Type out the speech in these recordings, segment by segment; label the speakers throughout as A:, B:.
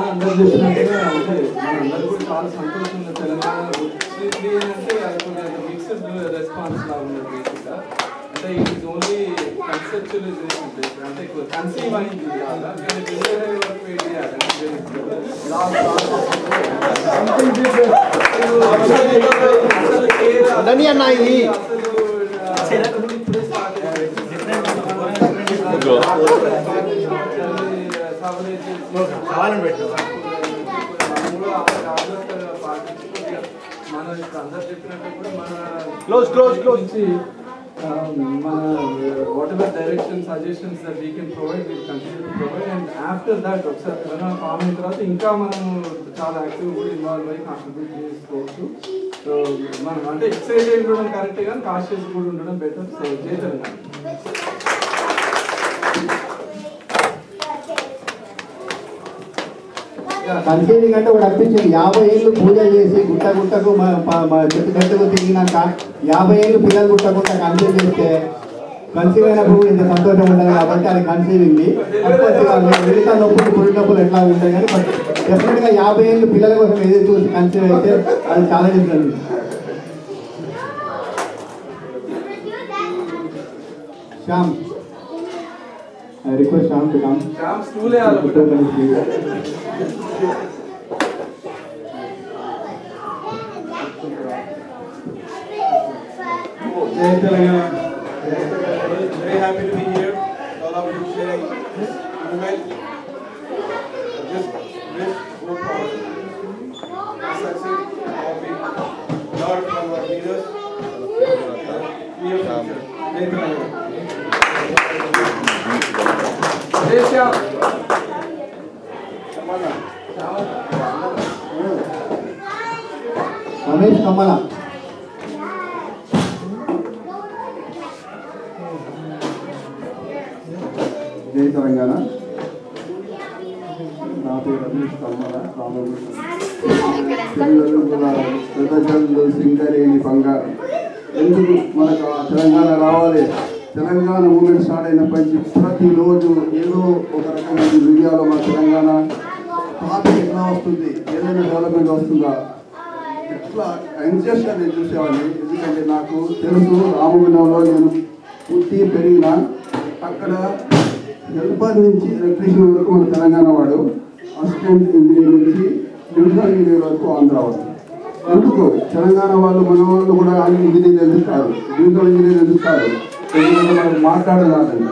A: అందరు చెప్పినట్టుగా అంటే మనందరూ కూడా చాలా సంతోషంగా తెలంగాణ అంటే అది మిక్స్డ్ రెస్పాన్స్ లా ఉన్నది బేసిక్గా. అంటే ఇట్ ఈస్ ఓన్లీ కన్సెప్చువలైజేషన్ అంటే కన్సీవ్ అయింది కాదా కానీ డెలివరీ వరకు వెయిట్ చేయాలి. అందరు చెప్పినట్టు కూడా మన whatever directions, suggestions that we can provide, we continue to provide, and after that ఒకసారి తెలంగాణ ఫామ్ అయిన తర్వాత ఇంకా మనం చాలా యాక్టివ్ కూడా ఇన్వాల్వ్ అయ్యి కాంట్రిబ్యూట్ చేసుకోవచ్చు. సో మనం అంటే ఎక్సైటెడ్ ఉండడం కరెక్టే కానీ కాన్షియస్ కూడా ఉండడం బెటర్. సో జై తెలంగాణ.
B: కన్సీవింగ్ అంటే ఒకటి అనిపించింది. 50 ఏళ్ళు పూజ చేసి గుట్ట గుట్టకు చెట్టు చెట్టుకు తిరిగినాక 50 ఏళ్ళు పిల్లలు గుట్టకుండా కన్సీవ్ చేస్తే కన్సీవ్ అయినప్పుడు ఇంత సంతోషం ఉంటుంది కాబట్టి అది కన్సీవింగ్. మిగతా నొప్పులు పురి నొప్పులు ఎట్లా ఉంటాయి కానీ బట్ డెఫినెట్గా 50 ఏళ్ళు పిల్లల కోసం ఏది చూసి కన్సీవ్ అయితే అది చాలా different. Shyam, I request Shyam to come.
A: Shyam, stool hai aalo.
C: Jai Telangana. Very happy to be here. All of you sharing this moment. Just wish good for success of the Lord from our leaders. Near future. Jai Telangana.
B: Ramesh Kamala.
D: జై తెలంగాణ. నా పేరు రమేష్ కమల. కృతజ్ఞతలు సింగరేణి బంగారం. ఎందుకు మనకు తెలంగాణ రావాలి? Telangana moment start అయినప్పటి నుంచి ప్రతిరోజు ఏదో ఒక రకమైన మీడియాలో మన తెలంగాణ టాపిక్ ఎట్లా వస్తుంది, ఏదైనా డెవలప్మెంట్ వస్తుందా, ఎట్లా ఇంట్రెస్ట్గా నేను చూసేవాడిని. ఎందుకంటే నాకు తెలుసు రామగుండంలో నేను పుట్టి పెరిగిన అక్కడ హెల్పర్ నుంచి ఎలక్ట్రీషియన్ వరకు మన తెలంగాణ వాడు, అసిస్టెంట్ ఇంజనీర్ నుంచి డివిజనల్ ఇంజనీర్ వరకు ఆంధ్ర వాడు. ఎందుకు తెలంగాణ వాళ్ళు మన వాళ్ళు కూడా అన్ని ఇంజనీర్ ఎందుకు డివిజనల్ ఇంజనీర్ ఎందుకు ఎందుకంటే మనకు మాట్లాడరాదంట,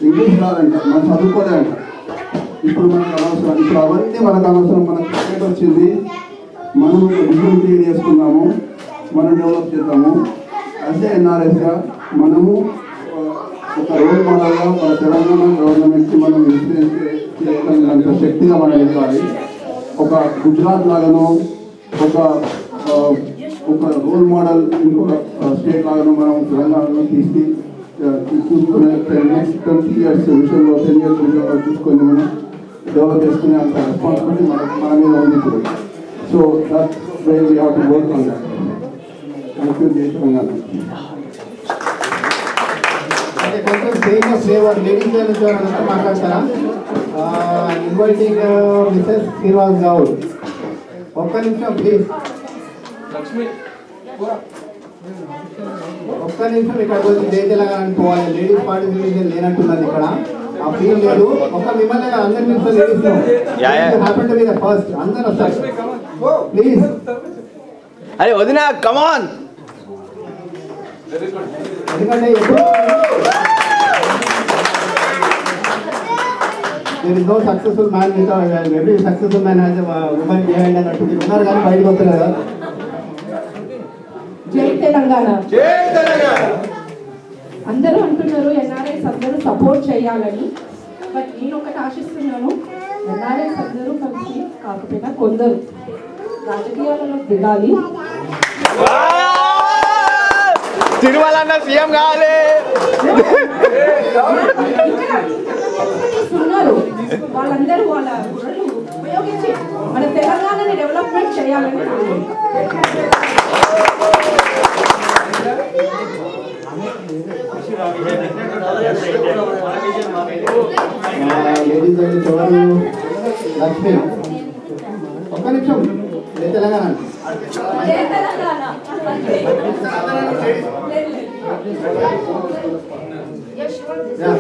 D: ఇంగ్లీష్ రాదంట, మనం చదువుకోలేదంట. ఇప్పుడు మనకు అనవసరం. ఇప్పుడు అవన్నీ మనకు అనవసరం. మనకు క్రికెట్ వచ్చింది, మనం బిజినెస్ క్రియేట్ చేసుకున్నాము, మనం డెవలప్ చేద్దాము. అదే ఎన్ఆర్ఎస్గా మనము ఒక రోల్ మోడల్గా మన తెలంగాణ గవర్నమెంట్కి మనం ఇన్ఫ్లుయెన్స్ చేయగలిగినంత శక్తిగా మనం ఇవ్వాలి. ఒక గుజరాత్ లాగానో ఒక రోల్ మోడల్ ఇంకొక స్టేట్ లాగానో మనం తెలంగాణలో చూసుకునే నెక్స్ట్ 20 years విషయంలో 10 years విషయంలో చూసుకొని మనం డెవలప్ చేసుకునే అంత రెస్పాన్సిబిలిటీ మన మీద ఉంది ఇప్పుడు. So that way we have to work on that. Thank you. జై తెలంగాణ.
B: కొంచెం ఫేమస్ ఫ్లేవర్ లేడీస్ నుంచి ఎవరైనా మాట్లాడతారా? Inviting Mrs Srinivas Goud. ఒక్క నిమిషం ప్లీజ్.
A: లక్ష్మి
B: ఒక్క నిమిషం ఇక్కడికి వచ్చి జై తెలంగాణ పోవాలి. లేడీస్ పార్టిసిపేషన్ లేనట్టున్నది ఇక్కడ. ఆ ఫీల్ లేదు. ఒక మిమ్మల్ని అందరి నిమిషం ladies happy to be the first. అందరూ వస్తారు ప్లీజ్.
E: అరే వదినా కమాన్.
B: ఎందుకంటే there is no successful man without every successful man has a woman behind అన్నట్టు ఉన్నారు కానీ బయటకు వస్తారు కదా.
F: జై తెలంగాణ.
C: జై తెలంగాణ.
F: అందరూ అంటున్నారు ఎన్ఆర్ఐస్ అందరూ సపోర్ట్ చేయాలని. బట్ నేను ఒకటి ఆశిస్తున్నాను, ఎన్ఆర్ఐస్ అందరూ కలిసి కాకపోయినా కొందరు రాజకీయాలలో దిగాలి.
E: తిరుమల సీఎం కావాలి.
F: ఉన్నారు వాళ్ళందరూ వాళ్ళ బుర్రలు ఉపయోగించి మన తెలంగాణని డెవలప్మెంట్ చేయాలని.
B: లేడీస్ అయితే ఎవరు లక్ష్మి ఒక్క నిమిషం తెలంగాణ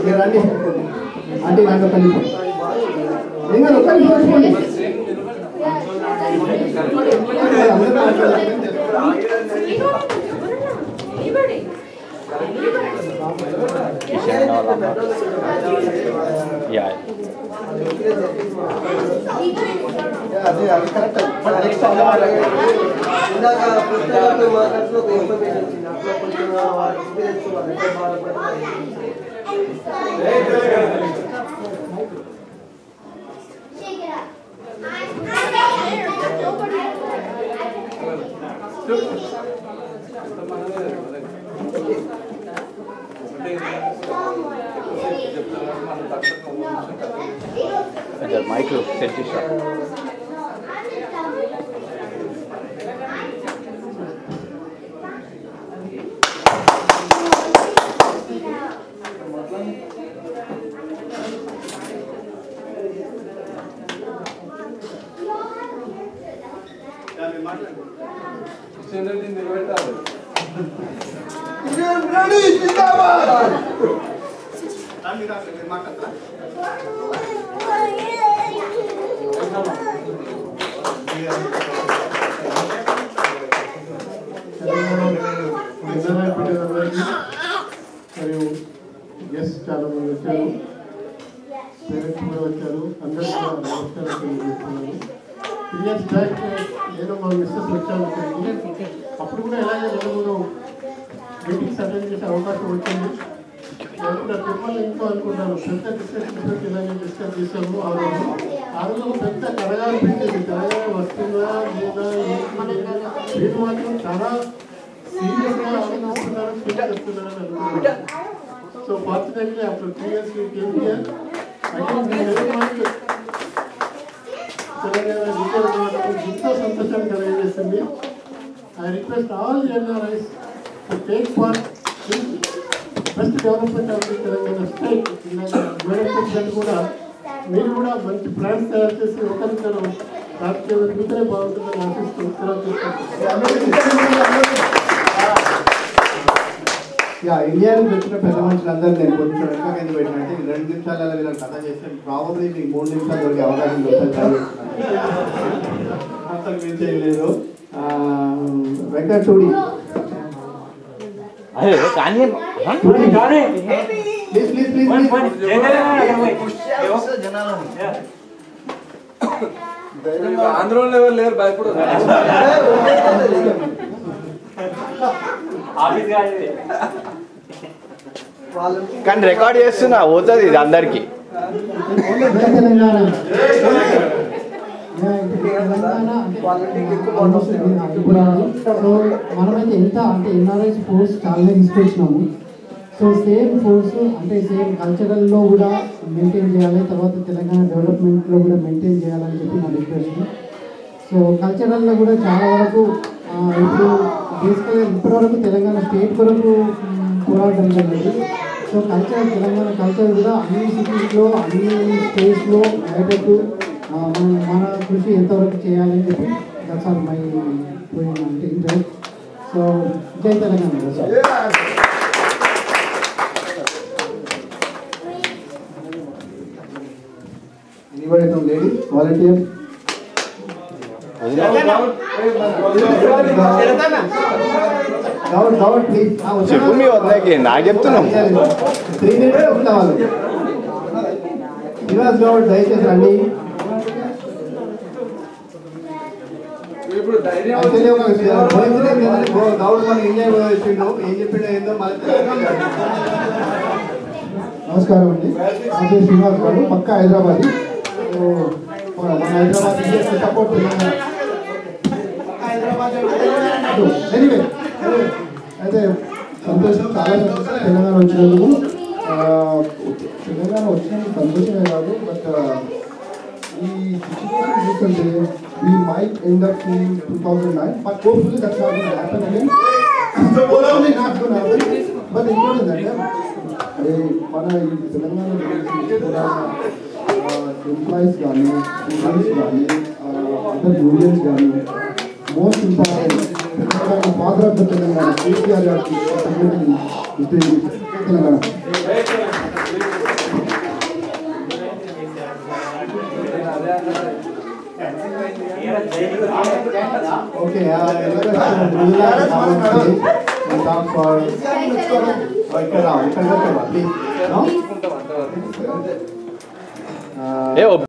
B: మీరు రండి అంటే నాకు ఒక్క నిమిషం ఏం కాదు ఒక్క నిమిషం తీసుకోండి
E: మైక్ సెట్ చేసా
A: నిలబెట్టాలి
G: మరియు గెస్ట్ చాలా మంది వచ్చారు, పేరెంట్స్ కూడా వచ్చారు, అందరికీ నమస్కారం తెలియజేస్తున్నాను. 3 years బ్యాక్ నేను మా మిస్సెస్ వచ్చాను ఇక్కడికి. అప్పుడు కూడా ఇలాగే 2-3 మీటింగ్స్ అటెండ్ చేసే అవకాశం వచ్చింది. నేను కూడా తిరుమల ఇంట్లో అనుకుంటాను పెద్ద డిస్కషన్ ఇలాగే డిస్కస్ చేశాము. ఆ రోజు పెద్ద కరగాలు పెట్టింది, కరగాలు వస్తుందా లేదా మీరు మాత్రం చాలా సీరియస్గా ఆలోచిస్తున్నారని చెప్తున్నారని అనుకుంటున్నాను. So fortunately after 3 years we came here. Telangana ఎంతో సంతోషాన్ని కలిగజేసింది. I request all NRIs to take part in best development of the Telangana state. Development కూడా మీరు కూడా మంచి ప్లాన్స్ తయారు చేసి ఒకరిద్దరు రాజకీయ ఎదుగుతూనే బాగుంటుందని ఆశిస్తూ
B: ఇండియా నుంచి వచ్చిన పెద్ద మనుషులందరూ నేను కొంచెం వెనక కింద పెట్టినట్టు 2 నిమిషాలలో వీళ్ళని కథ చేస్తే ప్రాబబ్లీ మీకు 3 నిమిషాలు దొరికే అవకాశం దొరుకుతుంది. అసలు మీరు చేయలేదు. వెంకటూడి ప్లీజ్ ప్లీజ్ ప్లీజ్
A: ఆంధ్రలో ఎవరు లేరు భయపడు.
E: కానీ రికార్డ్ చేస్తున్నా పోతుంది ఇది అందరికి.
H: మనమైతే ఎంత అంటే ఎన్ఆర్ఐస్ ఫోర్స్ చాలా తీసుకొచ్చినాము. సో సేమ్ ఫోర్స్ అంటే సేమ్ కల్చరల్లో కూడా మెయింటైన్ చేయాలి, తర్వాత తెలంగాణ డెవలప్మెంట్లో కూడా మెయింటైన్ చేయాలని చెప్పి నా రిక్వెస్ట్. సో కల్చరల్లో కూడా చాలా వరకు ఇప్పుడు బేసికల్గా ఇప్పటివరకు తెలంగాణ స్టేట్ వరకు పోరాటం జరిగింది. సో కల్చర్ తెలంగాణ కల్చర్ కూడా అన్ని సిటీస్లో అన్ని స్టేట్స్లో అయ్యేటట్టు మన కృషి ఎంతవరకు చేయాలని చెప్పి that's all my interest. So జై Telangana.
B: Anybody from ladies? Volunteer? Gowd, please.
E: చెప్పు మీ వద్దకి నాకు చెప్తున్నాం.
B: 3 minutes కావాలి. శ్రీనివాస్ గౌడ్ దయచేసి రండి.
A: ఇప్పుడు ధైర్యం
B: గౌడ్ మన ఇండియా వచ్చిండు, ఏం చెప్పిండో ఏందో మళ్ళీ
H: నమస్కారం అండి. అదే శ్రీనివాస్ గారు పక్క హైదరాబాద్. మన హైదరాబాద్ సపోర్ట్ ఎనీవే అయితే సంతోషం, చాలా సంతోషం తెలంగాణ వచ్చినందుకు. తెలంగాణ వచ్చినందుకు సంతోషమే కాదు, బట్ ఈ సిచ్యువేషన్ చూస్తుంటే we might end up in 2009, but hopefully that's not going to happen again. Hopefully not going to happen. But ఇంకోటి ఏంటంటే అదే మన ఈ తెలంగాణ
D: ఎంప్లాయీస్ కానీ స్టూడెంట్స్ కానీ అదర్ యూనియన్స్ కానీ most important Telangana father of the Telangana KCR గారికి తెలంగాణ
B: Okay, request